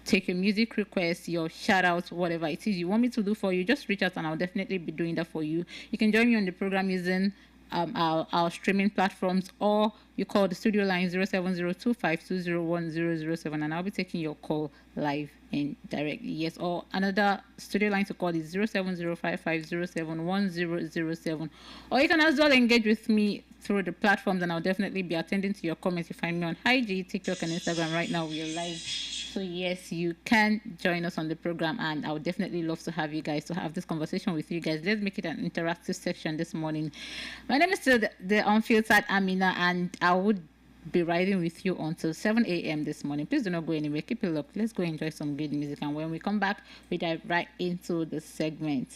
take your music requests, your shout outs, whatever it is you want me to do for you. Just reach out and I'll definitely be doing that for you. You can join me on the program using our streaming platforms, or you call the studio line 0702520107, and I'll be taking your call live and directly. Yes, or another studio line to call is 07055071007, or you can as well engage with me through the platforms, and I'll definitely be attending to your comments. You find me on IG, TikTok, and Instagram. Right now we are live. So yes, you can join us on the program, and I would definitely love to have you guys, to have this conversation with you guys. Let's make it an interactive section this morning. My name is still the unfiltered Amina, and I would be riding with you until 7 a.m. this morning. Please do not go anywhere. Keep it locked. Let's go enjoy some good music, and when we come back, we dive right into the segment.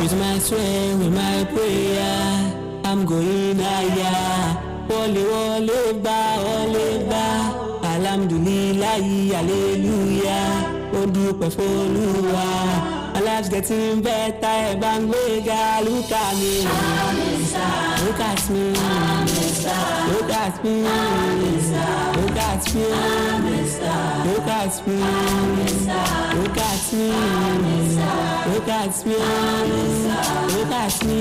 With my swear, with my prayer, I'm going higher. Wole ba, alhamdulillah, hallelujah. Ó dúpẹ́ f'Olúwa. My life's getting better, Banglega, look at me. Look at me. Look at me. Look at me. Look at me. Look at me. Look at me. Look at me. Look at me.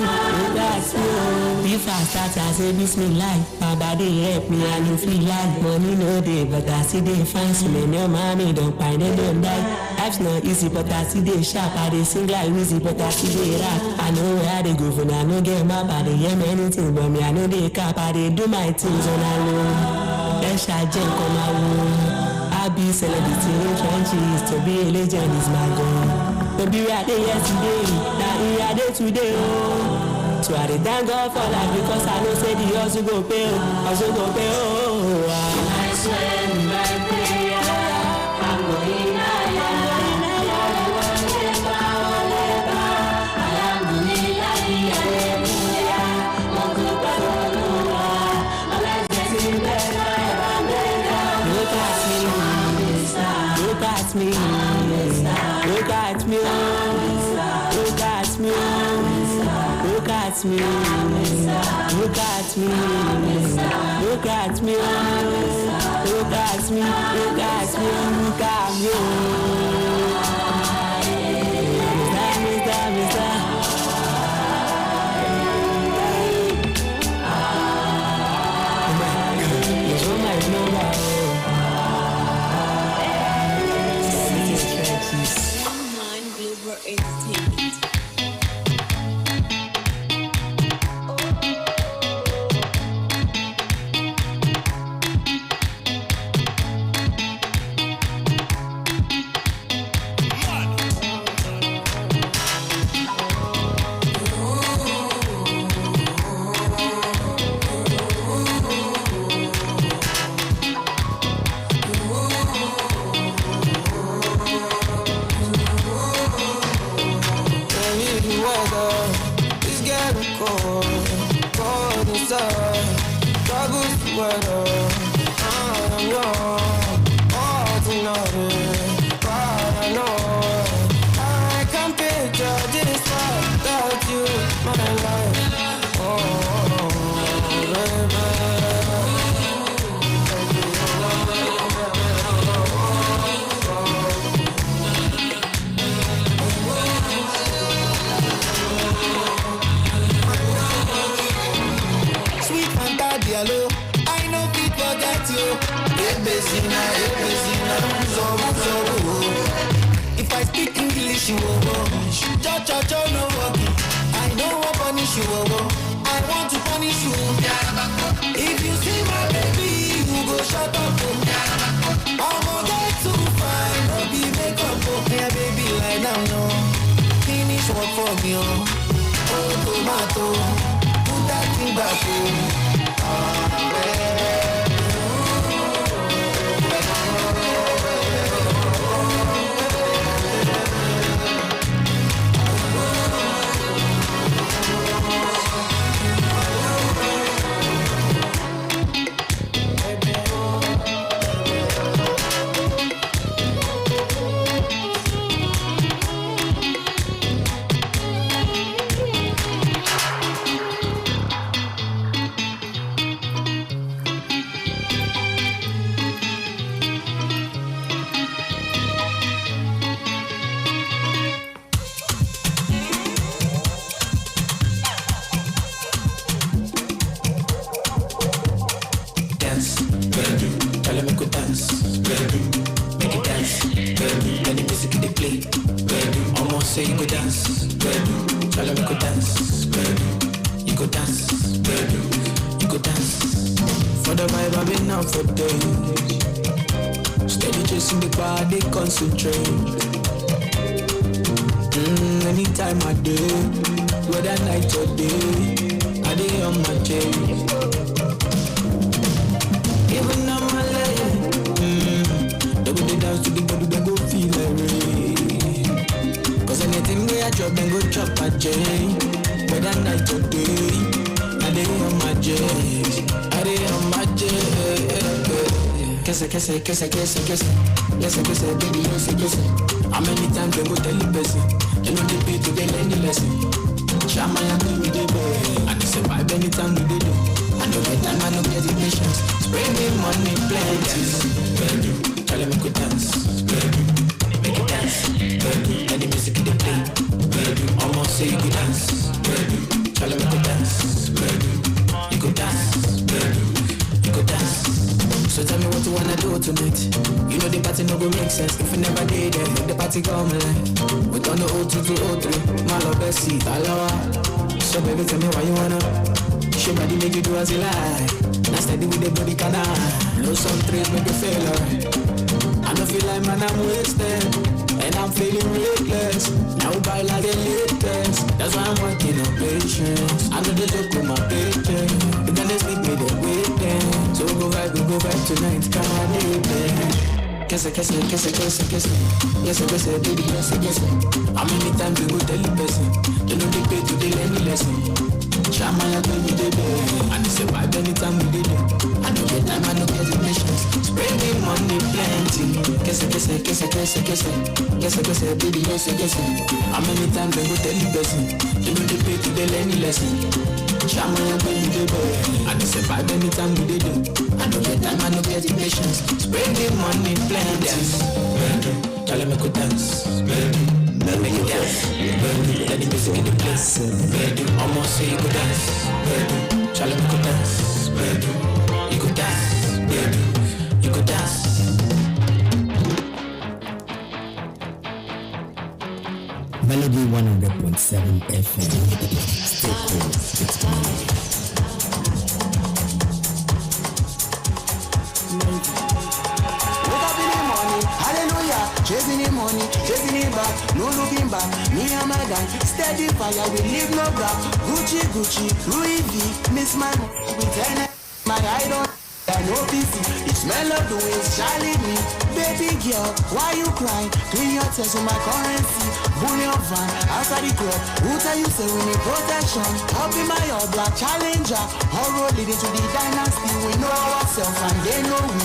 If I start, I say Bismillah. My body help me, I don't feel like money no day, but I see they fancy me. No mommy don't find it, don't die. Life's not easy, but I see they sharp. I they sing like Wizzy, but I see they rap. I know where they go for now, I no get my body, hear me anything, but me I know they cap. I they do my things on alone. Then shall jump on my own. I be celebrity in trenches, to be a legend is my goal. To be where they yesterday, now we are there today. Oh. So I dey thank God for life, because I know say the hustle go pay, hustle go pay. Oh, I swear by prayer, I'm going higher. Look at me, look at me, look at me, look at me, look at me, look at me, look at me, look at me, look at me. If I speak English, you will go. No working. I know what punish you will go. I want to punish you. If you see my baby, you go shut up. I'm gonna get too fine. No be make up. Yeah, baby, lie down, no. Finish work for me, oh tomato. Put that thing back, oh. play. Almost say you go dance. Tell them you go dance. You go dance. You go dance. For the vibe I've been out for days. Steady chasing the body, concentrate. Anytime I do, whether night or day, I day on my chase. Even on my leg, they go dance to the body, they go feel like rain. Cause anything we a drop, then go chop a J. Whether night or day, I day on my chase. I day on my chase. Kese, baby, you say kese. How many times they go tell the person? You know the beat to get any lesson. Shama ya me with the boy. And they say vibe anytime we do. I know get time, I know get the patience. Spray me money, plenty. Tell them I could dance. Make it dance. Let the music in the play. Almost say you could dance. Tell them I could dance. You could dance. You could dance. So tell me what you wanna do tonight. You know the party no go make sense if you never did it. Make the party come alive. We don't know 02 to 03. My love best seat, alawa. So baby tell me why you wanna. Show body make you do as you like. Now steady with the body canal. Blow some trees make you feel alright. I don't feel like man I'm wasted. And I'm feeling reckless. Now we buy like the latest. That's why I'm working on patience. I know the joke with my paycheck. You gonna sleep with the waiting. So we go vibe tonight. Come on, baby. Kese, baby, yes. How many times you go tell the person? You know they pay to the any lesson. Shama ya go with the boy. And they say vibe anytime we did it. I don't get time, I don't get the patience. Spray me money plenty. Kese, baby, yes. How many times they go tell the person? You know they pay to the any lesson. Shama ya go with the boy. And they say vibe anytime we did it. I don't get time, I don't get the patience. Spray me money plenty. Tell them I could dance. Make it dance. Let the music in the place. Almost say you could dance. Tell them I could dance. You could dance. You could dance. Melody 100.7 FM. Stay cool. It's Melody. Chasing the money, chasing it back, no looking back. Me and my gang, steady fire, we leave no gap. Gucci, Louis V, miss my we turn it. My I don't no PC. The smell of the waves, Charlie me. Baby girl, why you crying? Clean your tears on my currency. Bullion van, outside the club. Who tell you say we need protection? Up in my all black challenger. All road leading to the dynasty. We know ourselves and they know we.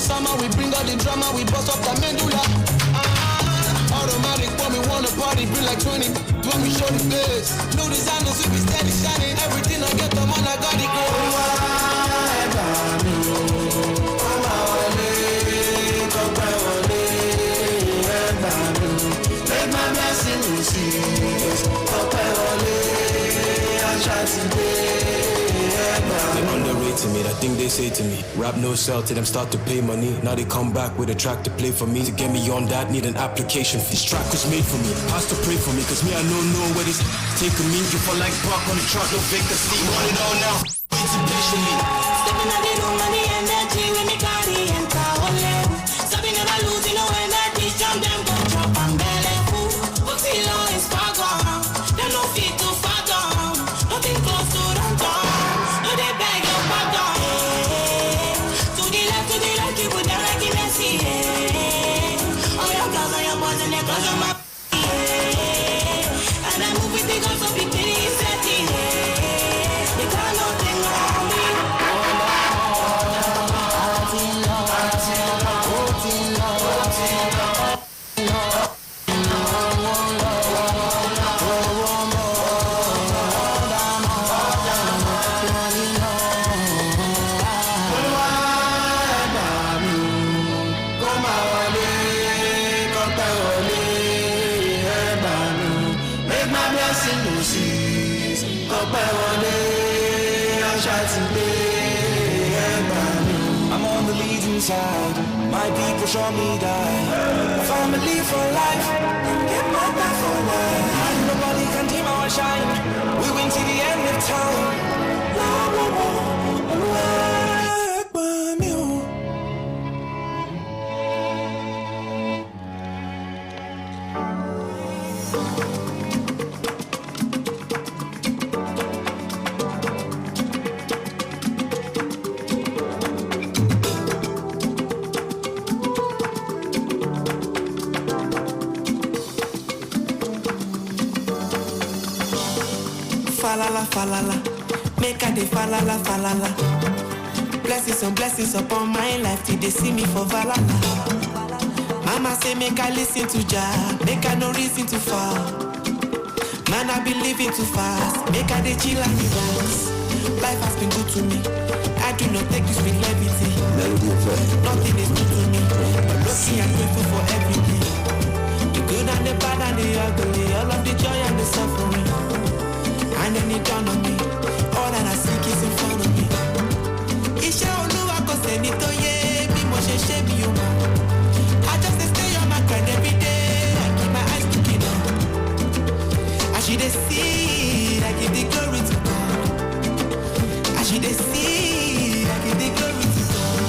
Summer, we bring all the drama, we bust up the medulla. Automatic, when we wanna party, bring like 20. When we show the face, no designers, we be steady shining. Everything I get, the man, I got it make my blessing receive. I try to they underrated me, that thing they say to me. Rap no sell till them start to pay money. Now they come back with a track to play for me. To get me on that, need an application fee. This track was made for me, pastor pray for me. Cause me, I don't know where this taking me. You fall like bark on the track, no vacancy. Want it all now. waiting patiently. Stepping out the room and the energy when me carry enter ole. So we never lose no energy. Jump them go chop and belly full. Otilo is far gone. They no fit to far gone. Nothing close to run down. No they beg your pardon. To the left, keep with the regular see. All your girls and your boys and your girls on my. And I move with the girls so big till it's setting. You can't nothing on me. I'm on the leading side. My people show me die. Family for life. Get my back for life. Nobody can dim our shine. We win till the end of time. Falala, falala, make a de falala, falala. Blessings upon my life till they see me for valala. Mama say make I listen to Jah, make I no reason to fall. Man I be living too fast, make I de chill and relax. Life has been good to me, I do not take this with levity. Nothing is good to me, but lucky and grateful for everything. The good and the bad and the ugly, all of the joy and the suffering. And then it dawned on me, all that I seek is in front of me. Iṣẹ́ Olúwa kò sẹ́ni tó yé bí mo ṣe ṣe mi ò mọ̀. I just dey stay on my grind every day, I keep my eyes looking up. As you dey see, I give the glory to God. As you dey see, I give the glory to God.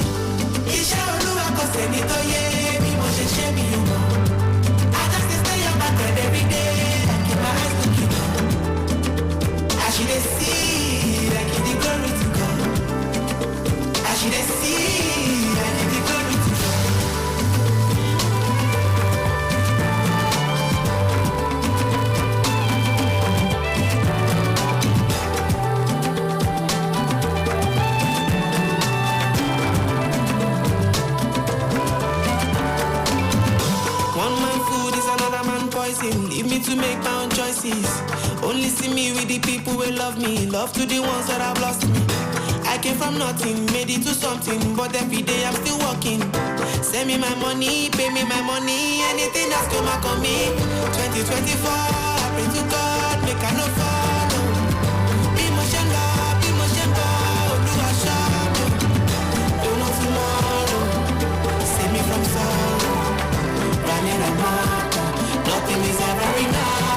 Iṣẹ́ Olúwa kò sẹ́ni tó yé bí mo ṣe ṣe mi ò mọ̀. I just dey stay on my grind every day, I keep my eyes looking up. As you dey see, I give the glory to God. As you dey see, I give the glory to God. One man food is another man poison. Leave me to make my own choices. Only see me with the people who love me. Love to the ones that have lost me. I came from nothing, made it to something. But every day I'm still working. Send me my money, pay me my money. Anything that's come back on me. 2024, I pray to God, make I no follow. Be motion love, be motion go. Oluwa show. Don't know tomorrow. Save me from sorrow. Running amok. Nothing is ever enough.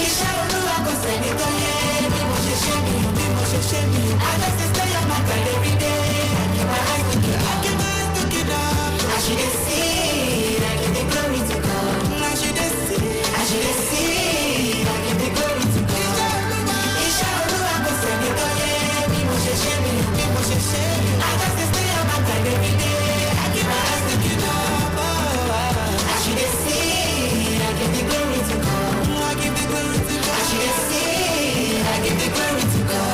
Iṣẹ́ Olúwa kò sẹ́ni tó yé bí mo ṣe ṣe mí, bí mo ṣe ṣe mí. I just dey stay on my grind every day. I keep my eyes looking up, I keep my eyes looking up. As you dey see, I give the glory to God. As you dey see, I give the glory to God. Iṣẹ́ Olúwa kò sẹ́ni tó yé bí mo ṣe ṣe mí, bí mo ṣe ṣe mí. I just dey stay on my grind every day. I keep my eyes looking up. As you dey see, I give the glory to God. I give the glory to God. As you dey see, I give the glory to God.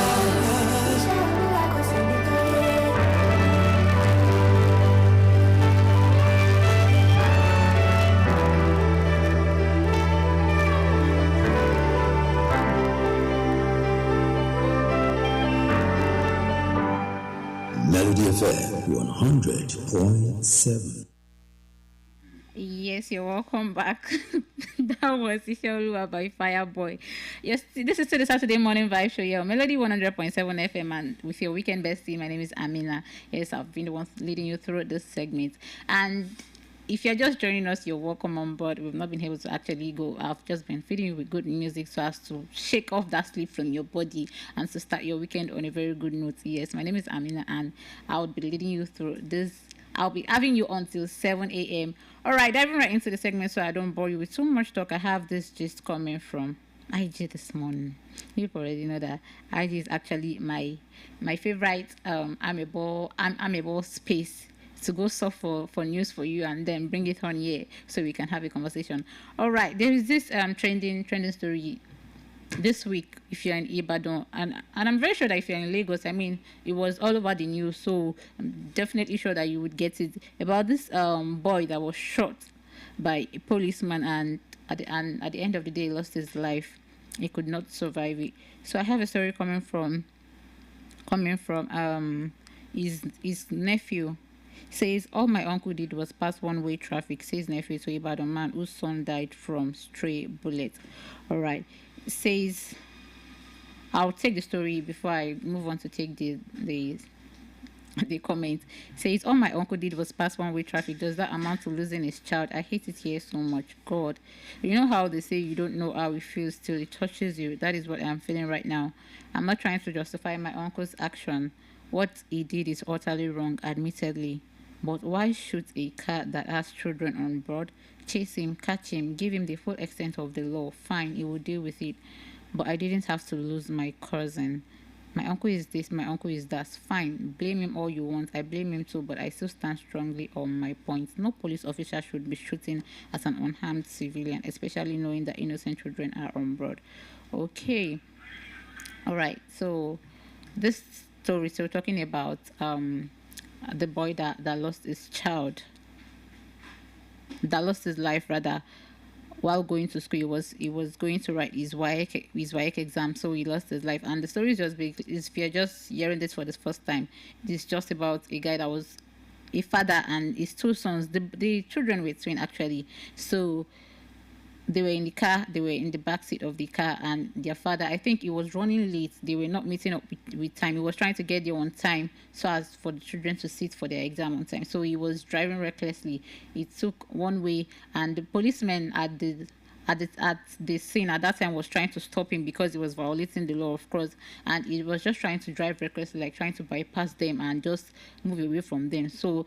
Melody FM 100.7. Yes, you're welcome back. That was Ishaolua by Fireboy. Yes, this is to the Saturday morning vibe show. Yeah, Melody 100.7 FM, and with your weekend bestie, my name is Amina. Yes, I've been the one leading you through this segment. And if you're just joining us, you're welcome on board. We've not been able to actually go. I've just been feeding you with good music so as to shake off that sleep from your body and to start your weekend on a very good note. Yes, my name is Amina and I'll be leading you through this. I'll be having you until 7 a.m. All right, diving right into the segment so I don't bore you with too much talk. I have this gist coming from IG this morning. You already know that IG is actually my favorite amiable space to go soft for news for you and then bring it on here so we can have a conversation. All right, there is this trending story this week if you're in Ibadan, and I'm very sure that if you're in Lagos, I mean, it was all over the news, so I'm definitely sure that you would get it, about this boy that was shot by a policeman and at the end of the day lost his life. He could not survive it. So I have a story coming from his nephew. Says all my uncle did was pass one-way traffic, says nephew to Ibadan man whose son died from stray bullets. All right, says I'll take the story before I move on to take the comment. Says all my uncle did was pass one-way traffic. Does that amount to losing his child? I hate it here so much. God, you know how they say you don't know how it feels till it touches you. That is what I'm feeling right now. I'm not trying to justify my uncle's action. What he did is utterly wrong, admittedly. But why shoot a car that has children on board? Chase him, catch him, give him the full extent of the law. Fine, he will deal with it. But I didn't have to lose my cousin. My uncle is this, my uncle is that. Fine, blame him all you want. I blame him too, but I still stand strongly on my point. No police officer should be shooting at an unharmed civilian, especially knowing that innocent children are on board. Okay. All right. So this story, so we're talking about the boy that lost his child, that lost his life rather, while going to school. He was going to write his WAEC exam, so he lost his life. And the story is just big. If you're just hearing this for the first time, it's just about a guy that was a father and his two sons. The children were twin actually, so they were in the car, they were in the back seat of the car, and their father, I think he was running late. They were not meeting up with time. He was trying to get there on time so as for the children to sit for their exam on time. So he was driving recklessly. He took one way, and the policeman at the scene at that time was trying to stop him because he was violating the law, of course, and he was just trying to drive recklessly, like trying to bypass them and just move away from them. So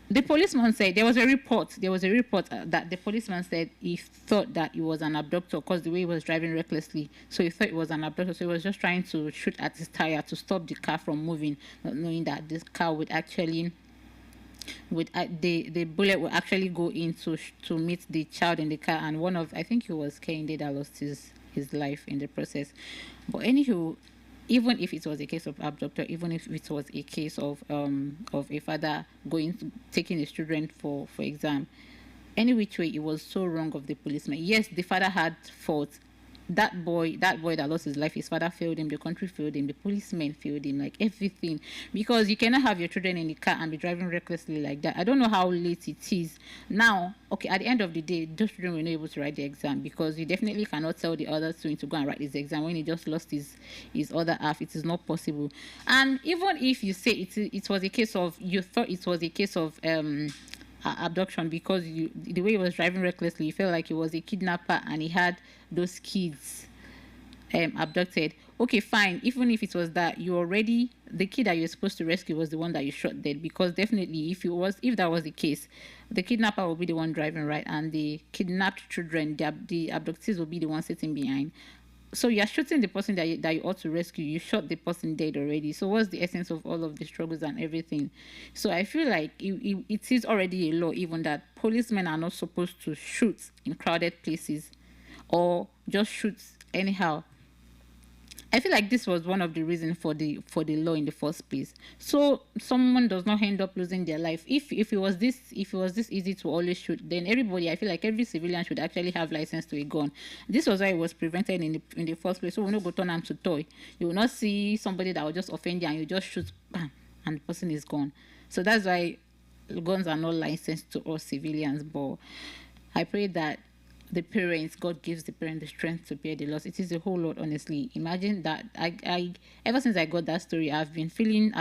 the policeman said there was a report that the policeman said he thought that he was an abductor because the way he was driving recklessly, so he thought it was an abductor. So he was just trying to shoot at his tire to stop the car from moving, not knowing that this car would actually the bullet would actually go in to meet the child in the car, and one of, I think it was Kehinde, that lost his life in the process. But anywho, even if it was a case of abductor, even if it was a case of a father taking his children for exam, any which way, it was so wrong of the policeman. Yes, the father had fault. That boy that lost his life, his father failed him, the country failed him, the policeman failed him, like everything. Because you cannot have your children in the car and be driving recklessly like that. I don't know how late it is now. Okay, at the end of the day, those children were not able to write the exam, because you definitely cannot tell the other twin to go and write his exam when he just lost his other half. It is not possible. And even if you say it was a case of, you thought it was a case of abduction, because the way he was driving recklessly, you felt like he was a kidnapper and he had those kids abducted. Okay, fine. Even if it was that, the kid that you're supposed to rescue was the one that you shot dead, because definitely if that was the case, the kidnapper will be the one driving, right, and the kidnapped children, the abductees, will be the one sitting behind. So you're shooting the person that you ought to rescue. You shot the person dead already. So what's the essence of all of the struggles and everything? So I feel like it is already a law, even, that policemen are not supposed to shoot in crowded places or just shoot anyhow. I feel like this was one of the reasons for the law in the first place, so someone does not end up losing their life. If it was this easy to always shoot, then everybody, I feel like every civilian should actually have license to a gun. This was why it was prevented in the first place. So we will not go turn them to toy. You will not see somebody that will just offend you and you just shoot, bam, and the person is gone. So that's why guns are not licensed to all civilians. But I pray that the parents, God gives the parent the strength to bear the loss. It is a whole lot, honestly. Imagine that. I ever since I got that story, I've been feeling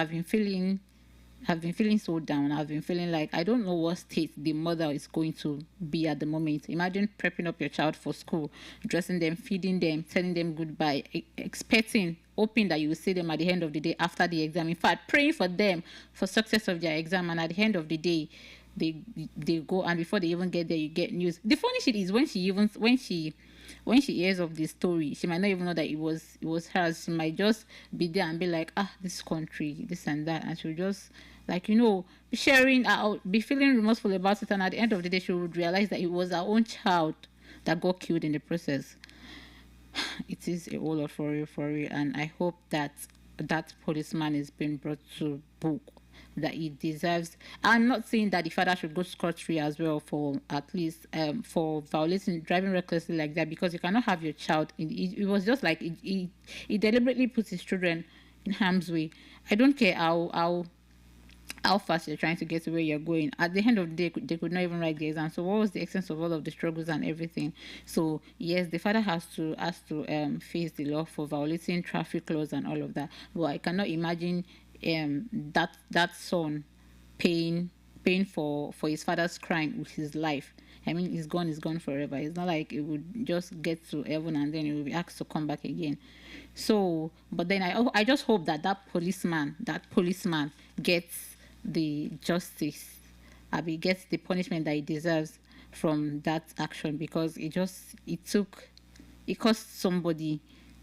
I've been feeling so down. I've been feeling like I don't know what state the mother is going to be at the moment. Imagine prepping up your child for school, dressing them, feeding them, telling them goodbye, expecting, hoping that you will see them at the end of the day after the exam. In fact, praying for them for success of their exam, and at the end of the day, they go, and before they even get there, you get news. The funny shit is when she hears of the story, she might not even know that it was hers. She might just be there and be like, this country, this and that, and she'll just, like, be sharing out, be feeling remorseful about it, and at the end of the day, she would realize that it was her own child that got killed in the process. It is a whole lot for real, and I hope that that policeman is being brought to book, that he deserves. I'm not saying that the father should go scot-free as well for at least for violating, driving recklessly like that, because you cannot have your child it was just like he deliberately puts his children in harm's way. I don't care how fast you're trying to get to where you're going. At the end of the day, they could not even write the exam. So what was the essence of all of the struggles and everything? So yes, the father has to face the law for violating traffic laws and all of that. But I cannot imagine that son paying for his father's crime with his life. I mean, he's gone forever. It's not like it would just get to heaven and then he will be asked to come back again. So, but then I just hope that policeman gets the justice, gets the punishment that he deserves from that action, because it cost somebody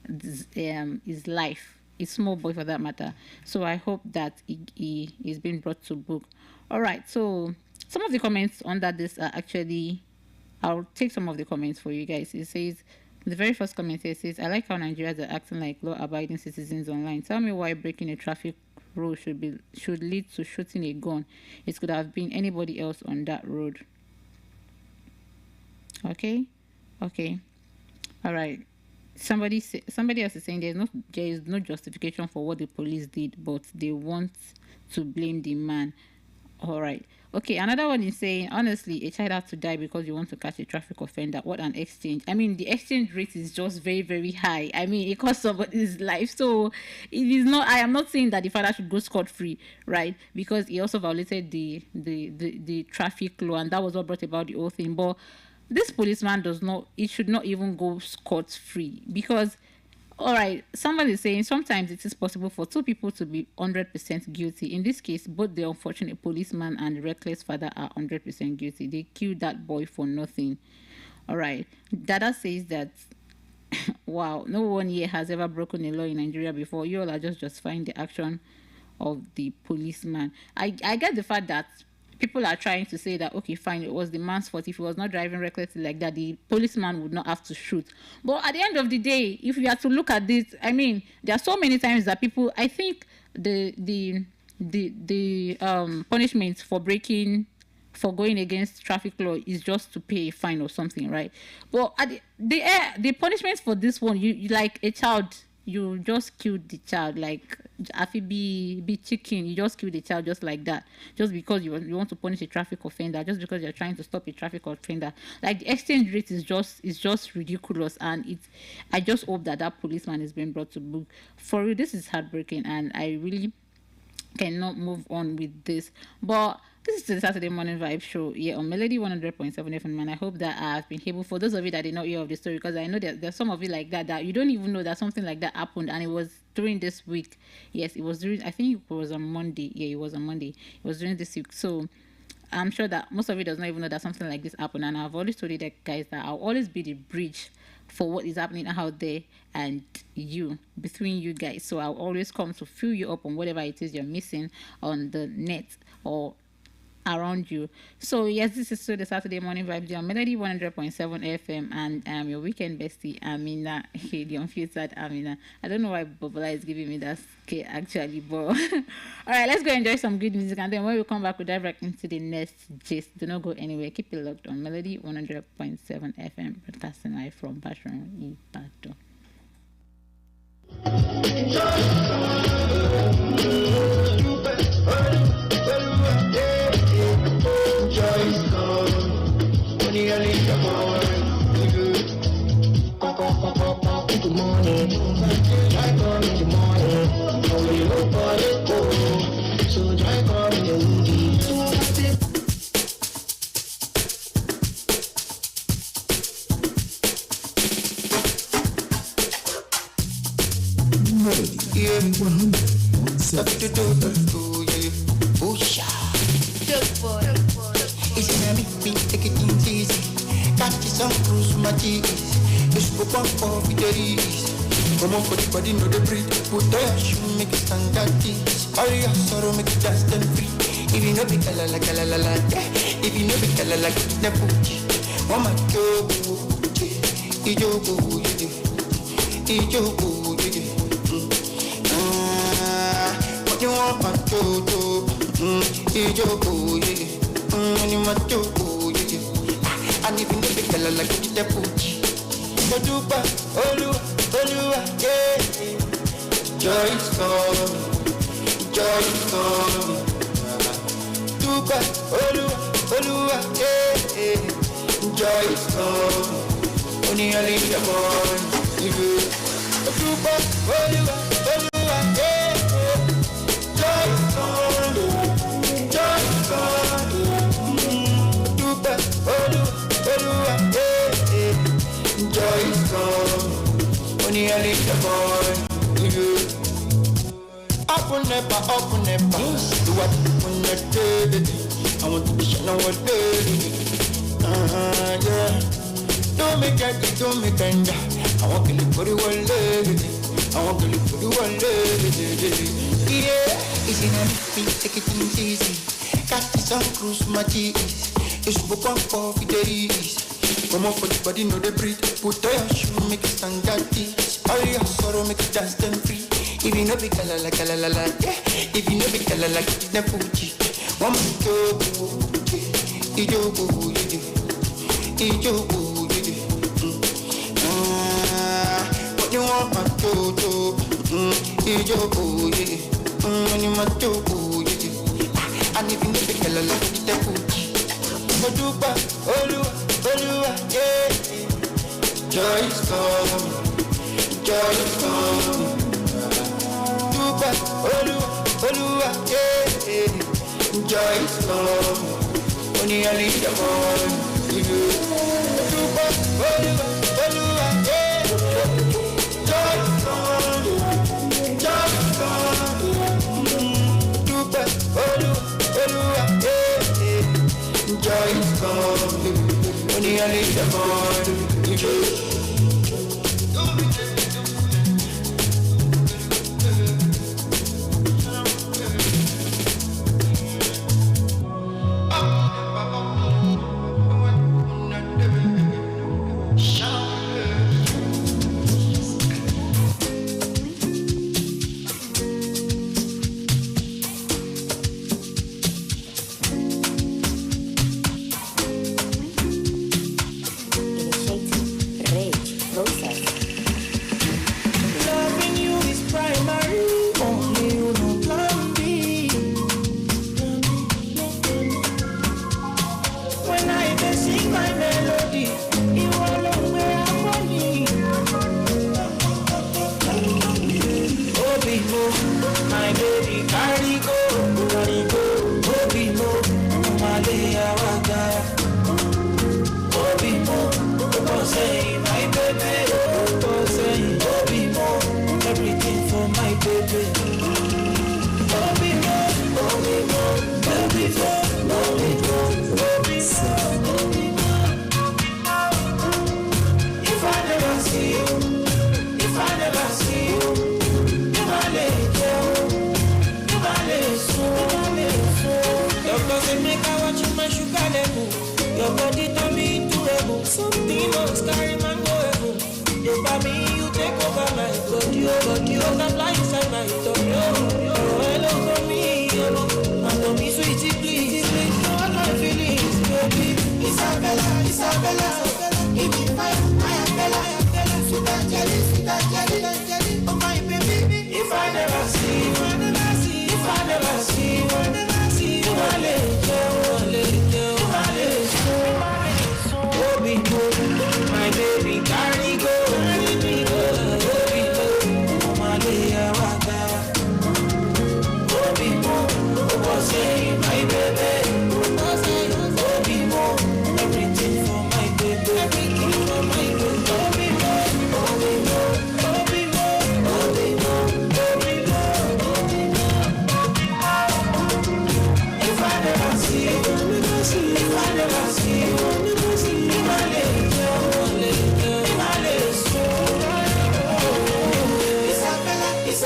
his life. A small boy for that matter. So I hope that he is being brought to book. All right, so some of the comments under this are actually, I'll take some of the comments for you guys. It says, the very first comment here says, I like how Nigerians are acting like law-abiding citizens online. Tell me why breaking a traffic rule should lead to shooting a gun. It could have been anybody else on that road. Okay, all right. Somebody else is saying there is no justification for what the police did, but they want to blame the man. All right. Okay, another one is saying, honestly, a child has to die because you want to catch a traffic offender. What an exchange. I mean, the exchange rate is just very, very high. I mean, it costs somebody's life. So it is not, I am not saying that the father should go scot-free, right? Because he also violated the traffic law, and that was what brought about the whole thing. But this policeman should not even go scot-free, because, all right, somebody is saying sometimes it is possible for two people to be 100% guilty. In this case, both the unfortunate policeman and the reckless father are 100% guilty. They killed that boy for nothing. All right. Dada says that, wow, no one here has ever broken a law in Nigeria before. You all are just justifying the action of the policeman. I get the fact that people are trying to say that, okay, fine, it was the man's fault. If he was not driving recklessly like that, the policeman would not have to shoot. But at the end of the day, if you have to look at this, I mean, there are so many times that people, I think the punishment for going against traffic law is just to pay a fine or something, right? But the punishment for this one, you like a child, you just killed the child, like if it be chicken, you just killed the child just like that, just because you want to punish a traffic offender, just because you're trying to stop a traffic offender. Like, the exchange rate is just ridiculous, and I just hope that policeman is being brought to book. For real, this is heartbreaking, and I really cannot move on with this. But this is the Saturday Morning Vibe Show here on Melody 100.7 FM, and I hope that I have been able, for those of you that did not hear of the story, because I know that there's some of you like that you don't even know that something like that happened, and it was during this week. Yes, it was during, I think it was on Monday. Yeah, it was on Monday. It was during this week. So I'm sure that most of you does not even know that something like this happened, and I've always told you that, guys, that I'll always be the bridge for what is happening out there and between you guys. So I'll always come to fill you up on whatever it is you're missing on the net or around you. So yes, this is still the Saturday Morning Vibes on Melody 100.7 FM, and I'm your weekend bestie, Amina, the unfiltered Amina. I don't know why Bobola is giving me that scare actually, but all right, let's go enjoy some good music, and then when we come back, we'll dive right into the next gist. Do not go anywhere. Keep it locked on Melody 100.7 FM, broadcasting live from Bashan, Ibadan. Good morning, I come in the morning, so we look for the go. So I come Melody. Yeah. 100.7. Busha. Easy na me, take it easy. Got you some cruise my cheese. You spoke on for days. Come on for the body, no the breathe. Put your shoe, make it stand at this. All your sorrow, make it just and free. If you know be kalala, if you know be kalala, get the Fuji. Mama Jogo, Ijogo, Ijogo, what you want, my Jojo, Ijogo, you my Jogo, and if you know be kalala, get the Fuji. Odupa, Olua, yeah. Joy is coming. Dupa, Olua, yeah. Joy is coming. Only a little boy, Dupa, Olua, yeah. Joy is coming. Dupa, Olua, yeah. Joy is coming. Only a little boy, Up on never. Do what you wanna do. I want to be shine on what yeah. Don't make it. I want to live for the one lady. Yeah, easy na me, take it easy. Got some cruise my cheese. You spoke on for days. Come on for the body, no the breathe. Put your shoe, make it stand at this. All your sorrow, make it just and free. If you know be kalala, yeah. If you know be kalala, get the Fuji. One man Jogo, Ijogo, what you want, my Jojo, Ijogo, you my Jogo, and if you know be kalala, get the Fuji. Odupa, Olua, yeah. Joy is coming. Dupa, Olua, yeah. Joy is coming. Only a little boy, Dupa, Olua, yeah. Joy is coming. Dupa, Olua, yeah. Joy is coming. Only a little boy,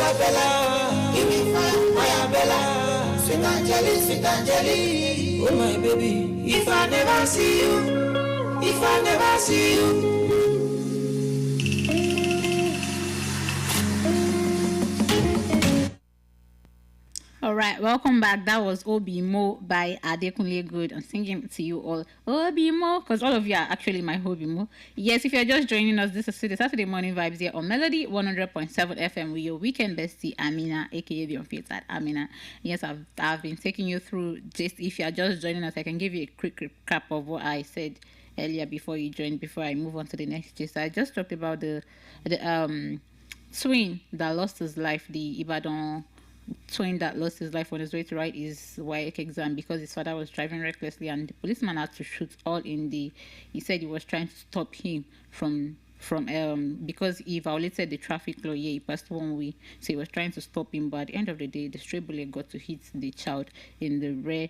fire Bella, give me fire Bella, sweet Angeli, oh my baby. If I never see you. All right, welcome back. That was Obi Mo by Adekunle Good. I'm singing to you all, Obi Mo, because all of you are actually my Obi Mo. Yes, if you're just joining us, this is the Saturday morning vibes here on Melody 100.7 FM with your weekend bestie Amina, aka the unfiltered Amina. Yes, I've been taking you through. Just if you're just joining us, I can give you a quick recap of what I said earlier before you joined. Before I move on to the next gist, I just talked about the twin that lost his life, the Ibadan twin that lost his life on his way to write his WAEC exam because his father was driving recklessly, and the policeman had to shoot all in the. He said he was trying to stop him from because he violated the traffic law. Yeah, he passed one way, so he was trying to stop him. But at the end of the day, the stray bullet got to hit the child in the rear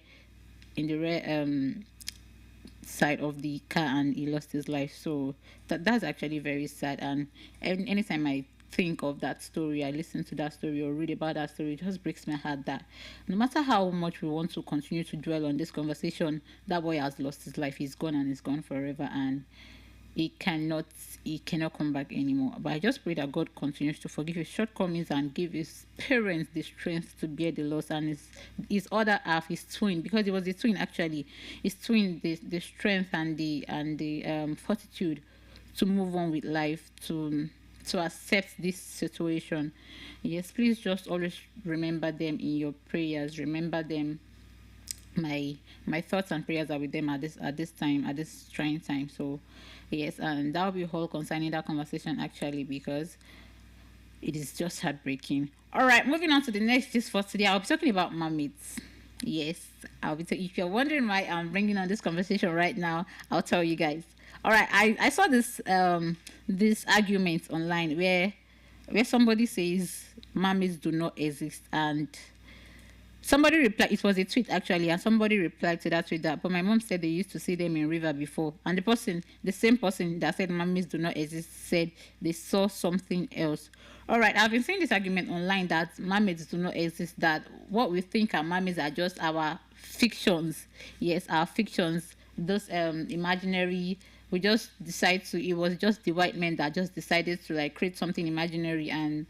side of the car, and he lost his life. So that's actually very sad. And anytime I think of that story, I listen to that story or read about that story, it just breaks my heart that no matter how much we want to continue to dwell on this conversation, that boy has lost his life. He's gone, and he's gone forever, and he cannot come back anymore. But I just pray that God continues to forgive his shortcomings and give his parents the strength to bear the loss, and his other half, his twin, because it was the twin actually, his twin, the strength and the fortitude to move on with life, to accept this situation. Yes, please just always remember them in your prayers. Remember them. My thoughts and prayers are with them at this time, at this trying time. So yes, and that will be all concerning that conversation actually, because it is just heartbreaking. All right, moving on to the next gist for today. I'll be talking about mermaids. Yes, if you're wondering why I'm bringing on this conversation right now, I'll tell you guys. All right, I saw this argument online where somebody says mermaids do not exist, and somebody replied, it was a tweet actually, and somebody replied to that tweet that, but my mom said they used to see them in river before, and the same person that said mermaids do not exist said they saw something else. All right, I've been seeing this argument online that mermaids do not exist, that what we think are mermaids are just our fictions. Yes, our fictions, those imaginary. We just it was just the white men that just decided to like create something imaginary and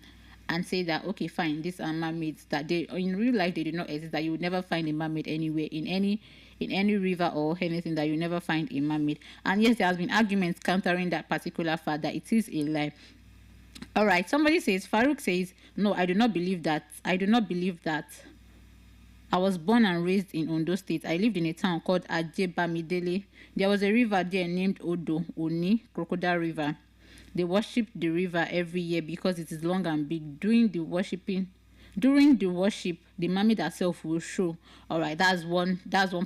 say that, okay, fine, these are mermaids, that they in real life they do not exist, that you would never find a mermaid anywhere in any river or anything, that you never find a mermaid. And yes, there has been arguments countering that particular fact, that it is a lie. All right, somebody says, Farouk says, no, I do not believe that. I was born and raised in Ondo State. I lived in a town called Ajebamidele. There was a river there named Odo Oni, Crocodile River. They worship the river every year because it is long and big. During the worship, the mermaid herself will show. All right, that's one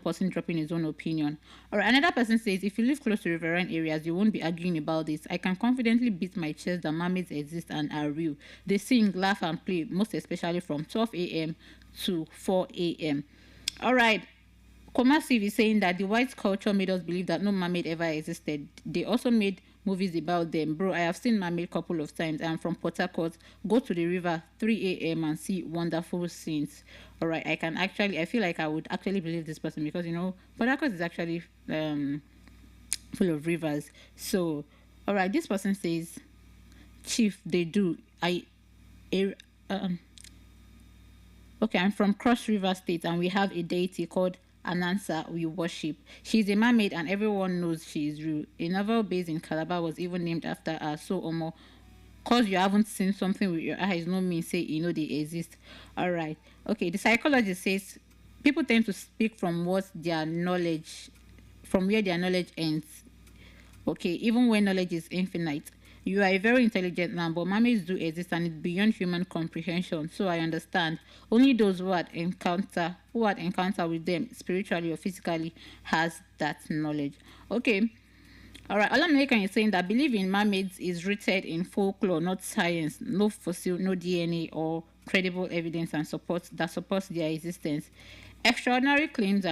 person dropping his own opinion. All right, another person says, if you live close to riverine areas, you won't be arguing about this. I can confidently beat my chest that mermaids exist and are real. They sing, laugh, and play, most especially from 12 a.m. to 4 a.m. All right. Komasiv is saying that the white culture made us believe that no mermaid ever existed. They also made movies about them. Bro, I have seen mermaid a couple of times. I'm from Port Harcourt. Go to the river 3 a.m. and see wonderful scenes. All right, I feel like I would actually believe this person because, Port Harcourt is actually full of rivers. So, all right, this person says, Chief, they do. Okay, I'm from Cross River State, and we have a deity called Anansa we worship. She's a mermaid, and everyone knows she is real. A naval base in Calabar was even named after her. So, Omo, cause you haven't seen something with your eyes, no mean say they exist. All right. Okay, the psychologist says people tend to speak from where their knowledge ends. Okay, even when knowledge is infinite. You are a very intelligent man, but mermaids do exist and it's beyond human comprehension. So I understand. Only those who had encounter with them spiritually or physically has that knowledge. Okay. All right. Olamide is saying that belief in mermaids is rooted in folklore, not science. No fossil, no DNA or credible evidence and supports their existence. Extraordinary claims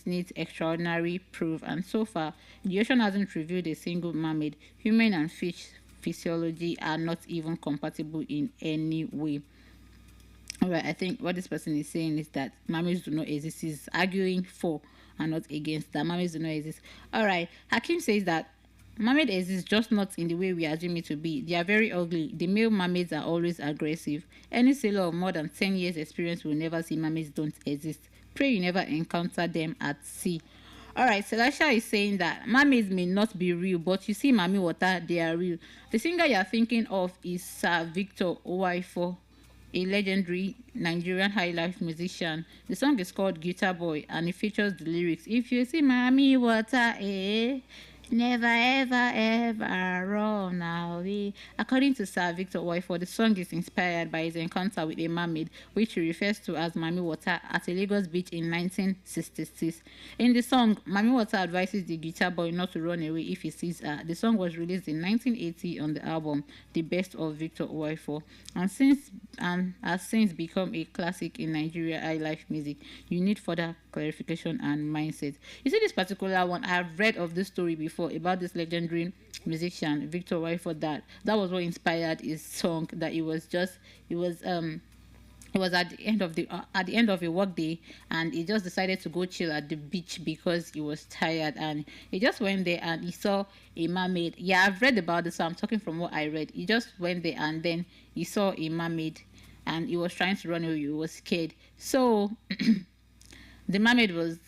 need extraordinary proof, and so far, the ocean hasn't revealed a single mermaid. Human and fish physiology are not even compatible in any way. All right, I think what this person is saying is that mummies do not exist. He's arguing for and not against that mummies do not exist. All right, Hakim says that mermaid exists, just not in the way we assume it to be. They are very ugly. The male mermaids are always aggressive. Any sailor of more than 10 years experience will never see mermaids don't exist. Pray you never encounter them at sea. All right, Celestia is saying that mermaids may not be real, but you see Mami Water, they are real. The singer you are thinking of is Sir Victor Owaifo, a legendary Nigerian high life musician. The song is called Guitar Boy and it features the lyrics, if you see Mami Water, never ever ever run away. According to Sir Victor Owaifo, the song is inspired by his encounter with a mermaid, which he refers to as Mami Water, at a Lagos beach in 1966. In the song, Mami Water advises the guitar boy not to run away if he sees her. The song was released in 1980 on the album The Best of Victor Owaifo, and has since become a classic in Nigeria high life music. You need further clarification and mindset. You see, this particular one, I've read of this story before about this legendary musician Victor Owaifo. That was what inspired his song. That it was at the end of a work day, and he just decided to go chill at the beach because he was tired, and he just went there and he saw a mermaid. Yeah, I've read about this, so I'm talking from what I read. He just went there and then he saw a mermaid and he was trying to run away. He was scared. So the mermaid it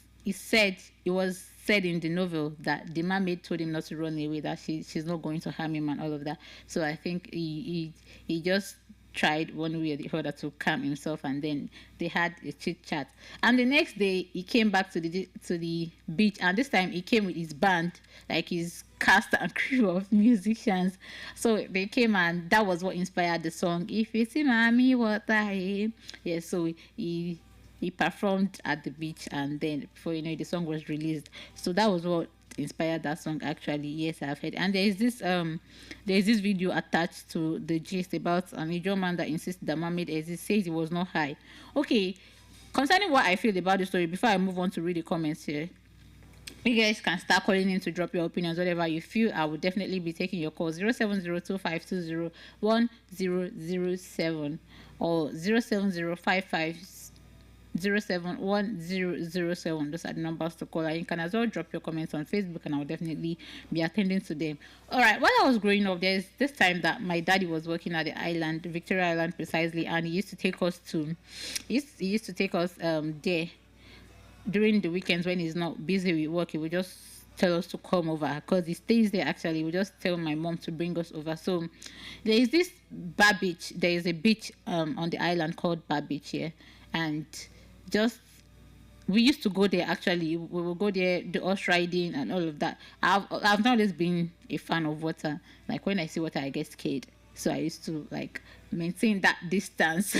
was said in the novel that the mermaid told him not to run away, that she's not going to harm him and all of that. So I think he just tried one way or the other to calm himself, and then they had a chit chat. And the next day he came back to the beach, and this time he came with his band, like his cast and crew of musicians. So they came, and that was what inspired the song, if you see Mami Water. Yeah, so he performed at the beach, and then before you know it, the song was released. So that was what inspired that song, actually. Yes, I've heard. And there's this video attached to the gist about an Ijaw man that insists that mermaid exists, says he was not high. Okay, concerning what I feel about the story, before I move on to read the comments here, you guys can start calling in to drop your opinions, whatever you feel. I will definitely be taking your call. 07025201007 or 07055071007. Those are the numbers to call. And you can as well drop your comments on Facebook, and I'll definitely be attending to them. All right, while I was growing up, there's this time that my daddy was working at the island, Victoria Island precisely, and he used to take us there during the weekends when he's not busy with work. He would just tell us to come over because he stays there. Actually, he would just tell my mom to bring us over. So there is this bar beach. There is a beach on the island called Bar Beach here, and we used to go there. Actually, we will go there, do horse riding and all of that. I've not always been a fan of water. Like when I see water, I get scared. So I used to like maintain that distance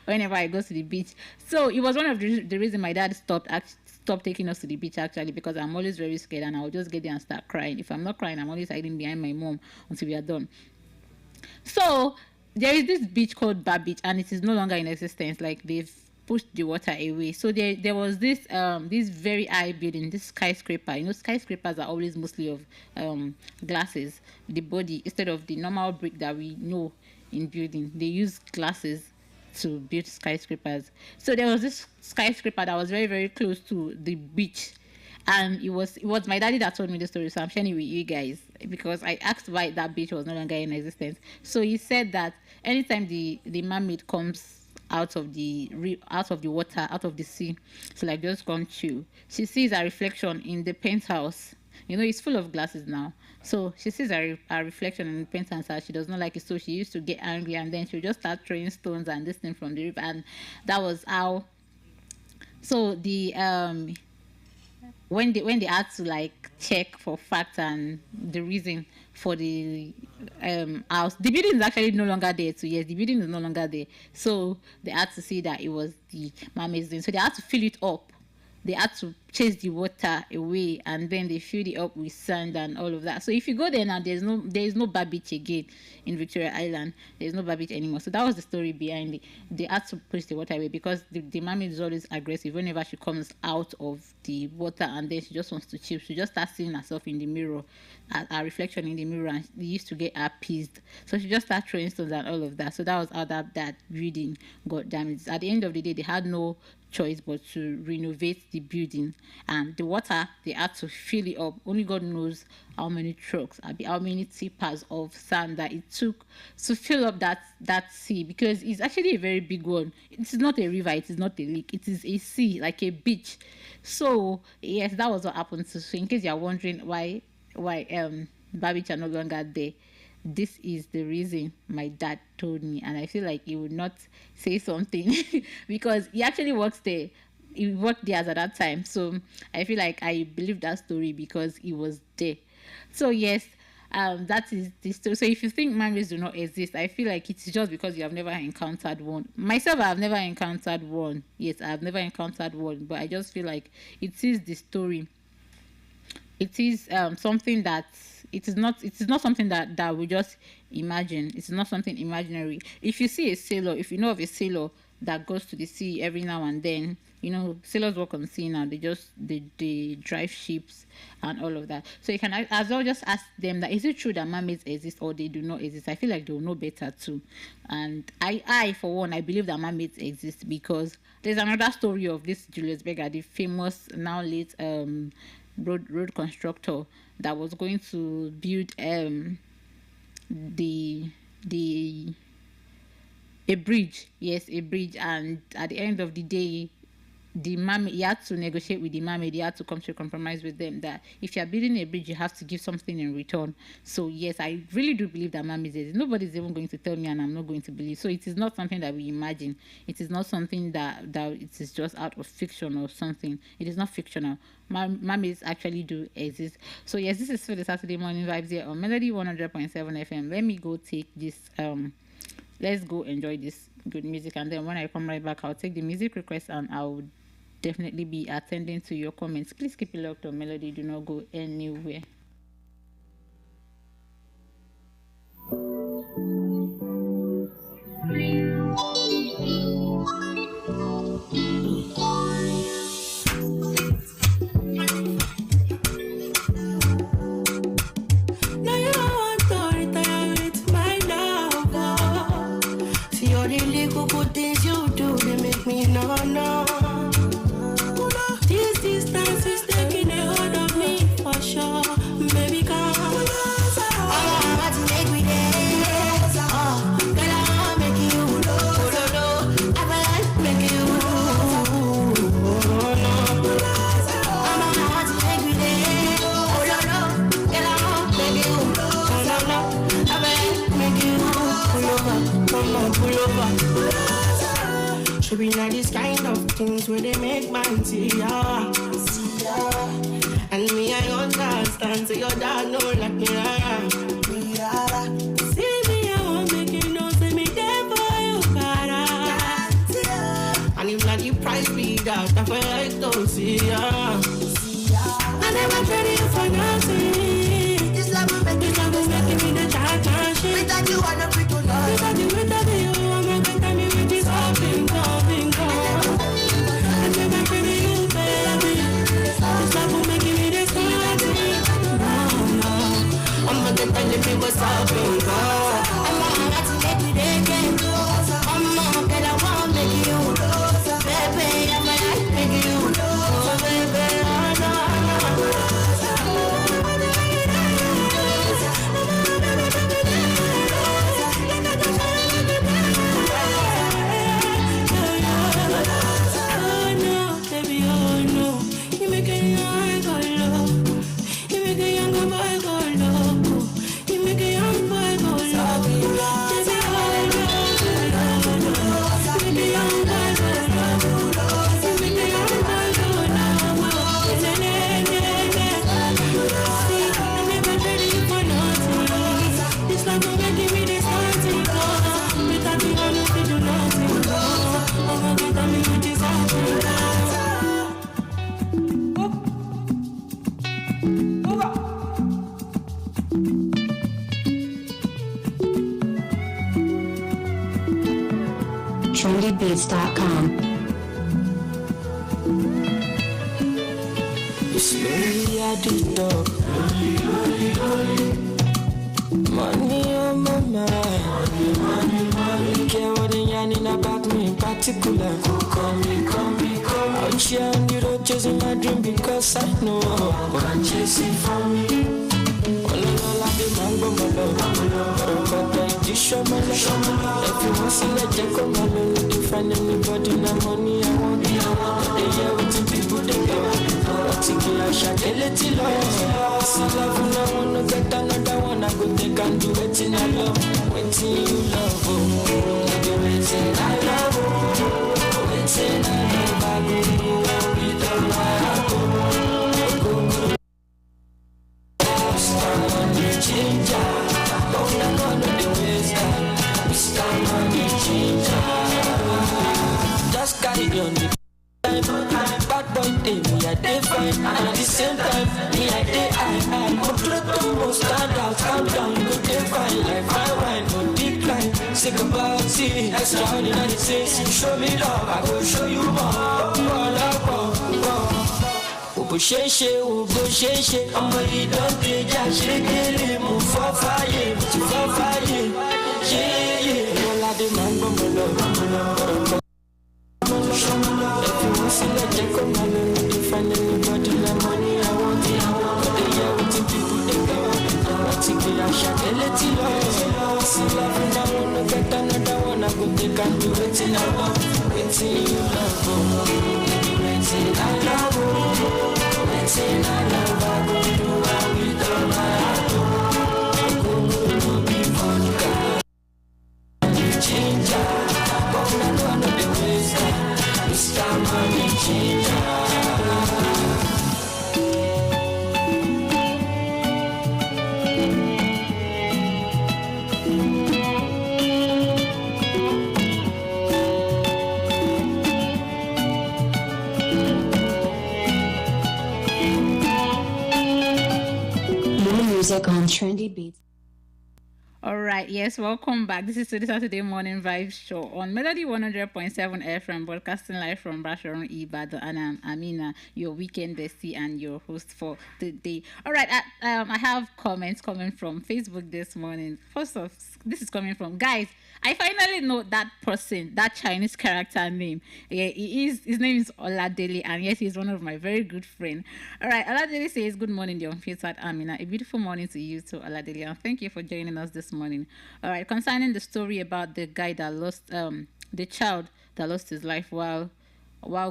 whenever I go to the beach. So it was one of the reason my dad stopped taking us to the beach, actually, because I'm always very scared, and I'll just get there and start crying. If I'm not crying, I'm always hiding behind my mom until we are done. So there is this beach called Bar Beach, and it is no longer in existence. Like they've pushed the water away. So there was this very high building, this skyscraper. You know, skyscrapers are always mostly of glasses. The body, instead of the normal brick that we know in building, they use glasses to build skyscrapers. So there was this skyscraper that was very, very close to the beach, and it was my daddy that told me the story, so I'm sharing it with you guys because I asked why that beach was no longer in existence. So he said that anytime the mermaid comes out of the water, out of the sea, so like just come chill, she sees a reflection in the penthouse. You know, it's full of glasses now. So she sees a reflection in the penthouse, and she does not like it. So she used to get angry, and then she would just start throwing stones and this thing from the river. And that was how. So the when they had to like check for facts and the reason for the house, the building is actually no longer there. So yes, the building is no longer there. So they had to see that it was the mermaid's doing. So they had to fill it up they had to chase the water away, and then they filled it up with sand and all of that. So if you go there now, there is no bar beach again in Victoria Island. There is no bar beach anymore. So that was the story behind it. They had to push the water away because the mermaid is always aggressive. Whenever she comes out of the water and then she just wants to chill, she just starts seeing herself in the mirror, a reflection in the mirror, and they used to get appeased. So she just started throwing stones and all of that. So that was how that building got damaged. At the end of the day, they had no choice but to renovate the building, and the water, they had to fill it up. Only God knows how many trucks, how many tippers of sand that it took to fill up that sea, because it's actually a very big one. It's not a river, it is not a lake, it is a sea, like a beach. So yes, that was what happened. So in case you're wondering why bar beach are no longer there, this is the reason my dad told me, and I feel like he would not say something because he actually works there. He worked there at that time, so I feel like I believe that story because he was there. So yes, that is the story. So if you think mermaids do not exist, I feel like it's just because you have never encountered one. Myself, I have never encountered one. Yes, I have never encountered one, but I just feel like it is the story. It is something that it is not something that we just imagine. It's not something imaginary. If you see a sailor, if you know of a sailor that goes to the sea every now and then, sailors work on sea now. They drive ships and all of that. So you can as well just ask them that, is it true that mermaids exist or they do not exist? I feel like they'll know better too. And I for one, I believe that mermaids exist because there's another story of this Julius Berger, the famous now late road constructor that was going to build a bridge. Yes, a bridge. And at the end of the day, the mermaid, he had to negotiate with the mermaid. He had to come to a compromise with them that if you're building a bridge, you have to give something in return. So yes, I really do believe that mermaids exist. Nobody's even going to tell me, and I'm not going to believe. So it is not something that we imagine. It is not something that it is just out of fiction or something. It is not fictional. Mermaids actually do exist. So yes, this is for the Saturday morning vibes here on Melody 100.7 FM. Let me go take this. Let's go enjoy this good music, and then when I come right back, I'll take the music request and I'll definitely be attending to your comments. Please keep it locked on Melody. Do not go anywhere. No. This distance is taking a hold of me for sure. Baby, come. I want to make me dance. Oh, girl, I want to make you. I want to make you. I want to make me dance. Oh, no. Girl, I want to make you. No. I want to make you. Pull over. Come on, pull over. Should be like these kind of things where they make man see ya. And me, I understand, so your dad know like me. See me, I won't make you know, say me there for you, cara. And if not, the price be that, I feel like to see ya. I never traded you for nothing. This love will make me the cha-cha shit. Without you, I don't to know. Without you, I'm not gonna tell me with this whole thing. I never traded you, baby. This love will make me this no. I'm not gonna tell me what's up, baby. I'm not to make me there again. I'm not gonna want to make you. Baby, I'm gonna make you. Baby, I know. trendybeats.com. Slowly I did talk. Money on my mind. Money. Care what they yarning about me in particular. Call me. Out here on the road chasing my dream because I know what I'm chasing for me. All I be mango malo. But I show my love. If you want to let you come alone, you can find anybody na money I want. They hear what the people they go. I shot a little love. See love now, wanna get another one. I go take and do it in I love. Waiting you love, waiting I love, waiting I love. I go do with all my heart. Mr. Money Changer, don't I gonna do this? Mr. Money Changer, just carry on the bad boy day, me I day fine, and at the same time, me I day high. But trouble won't stand out, calm down, you go day fine, like fine wine, no decline. Sick about see, extraordinary things. Show me love, I will show you more. Obo sheshe, ọmọ ìdán kejì àṣekéré, mo fọ́ fàyè, mo ti fọ́ fàyè, yéyé. Ọlọ́ládé máa ń gbọ́mọ lọ. If you want to let you come alone, you can find anybody na money I want. But they hear what the people they go. I think I shot a little love. See love now, wanna get another one. I go take and do it in I love. Waiting you love, waiting I love, waiting I love. I go do it with all my heart. I go be vodka, ginger, but I don't know the ways. Mr. Money Changer. More music on Trendy Beats. All right, yes, welcome back. This is the Saturday Morning Vibes Show on Melody 100.7 FM, broadcasting live from Basharon Ibadan, and I'm Amina, your weekend bestie and your host for the day. All right, I have comments coming from Facebook this morning. First off, this is coming from guys. I finally know that person, that Chinese character name. Yeah, his name is Oladele, and yes, he's one of my very good friends. All right, Oladele says, good morning, the unfiltered Amina. A beautiful morning to you too, Oladele, and thank you for joining us this morning. All right, concerning the story about the guy that lost, the child that lost his life while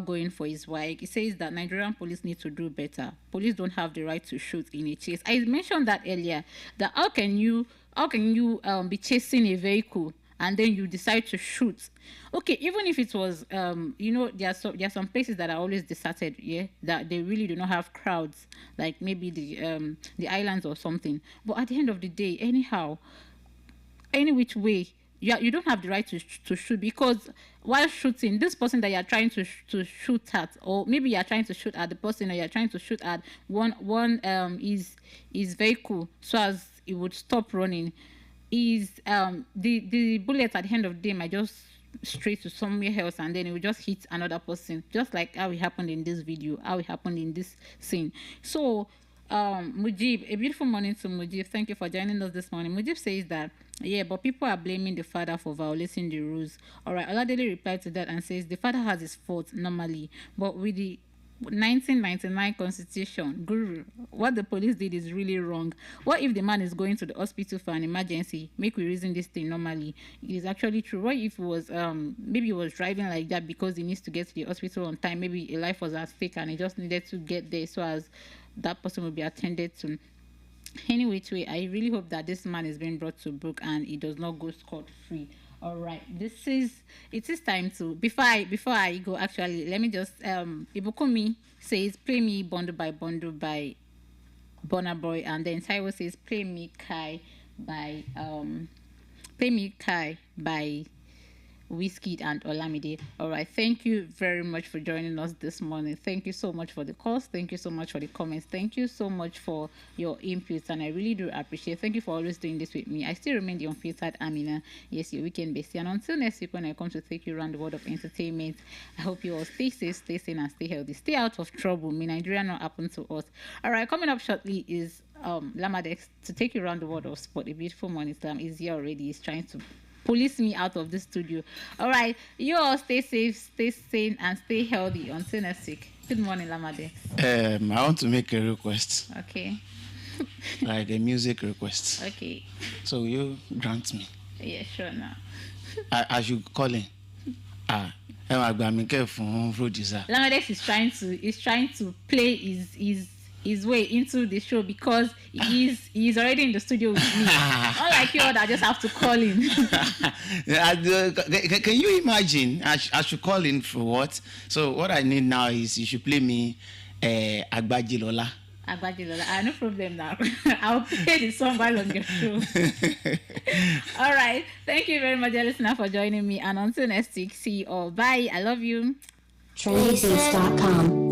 going for his wife, he says that Nigerian police need to do better. Police don't have the right to shoot in a chase. I mentioned that earlier, that how can you be chasing a vehicle and then you decide to shoot? Okay, even if it was there are some places that are always deserted, yeah, that they really do not have crowds, like maybe the islands or something. But at the end of the day, anyhow, any which way, you don't have the right to shoot, because while shooting, this person that you're trying to shoot at, or maybe you're trying to shoot at the person, or you're trying to shoot at one is vehicle, so as it would stop running, is the bullet at the end of the day might just straight to somewhere else, and then it will just hit another person, just like how it happened in this video, how it happened in this scene. So Mujib, a beautiful morning to Mujib. Thank you for joining us this morning. Mujib says that, yeah, but people are blaming the father for violating the rules. All right, Oladele replied to that and says the father has his fault normally, but with the 1999 constitution, Guru, what the police did is really wrong. What if the man is going to the hospital for an emergency? Make we reason this thing normally. It is actually true. What if it was maybe he was driving like that because he needs to get to the hospital on time? Maybe a life was at stake and he just needed to get there so as that person will be attended to. Any which way, I really hope that this man is being brought to book and he does not go scot-free. All right, it is time to, before I go, actually, let me just Ibukumi says play me Bundle by Burna Boy, and then Taiwo says play me Kai by Wizkid and Olamide. All right, thank you very much for joining us this morning. Thank you so much for the calls. Thank you so much for the comments. Thank you so much for your inputs, and I really do appreciate. Thank you for always doing this with me. I still remain the unfiltered Amina. Yes, your weekend bestie. And until next week, when I come to take you around the world of entertainment, I hope you all stay safe, stay sane, and stay healthy. Stay out of trouble. May Nigeria not happen to us. All right, coming up shortly is Lamadex to take you around the world of sport. A beautiful morning. Islam is here already. He's trying to police me out of the studio. All right, you all stay safe, stay sane, and stay healthy until next week. Good morning, Lamadex. I want to make a request. Okay. Like a music request. Okay. So you grant me. Yeah, sure now. I should call in. Lamadex is trying to play his way into the show because he's already in the studio with me. Unlike you all that just have to call in. Can you imagine? I should call in for what? So what I need now is you should play me Agbajilola. Agbajilola. No problem now. I'll play the song while on your show. All right. Thank you very much, listener, for joining me. And until next week, see you all. Bye. I love you. TrendyBeats.com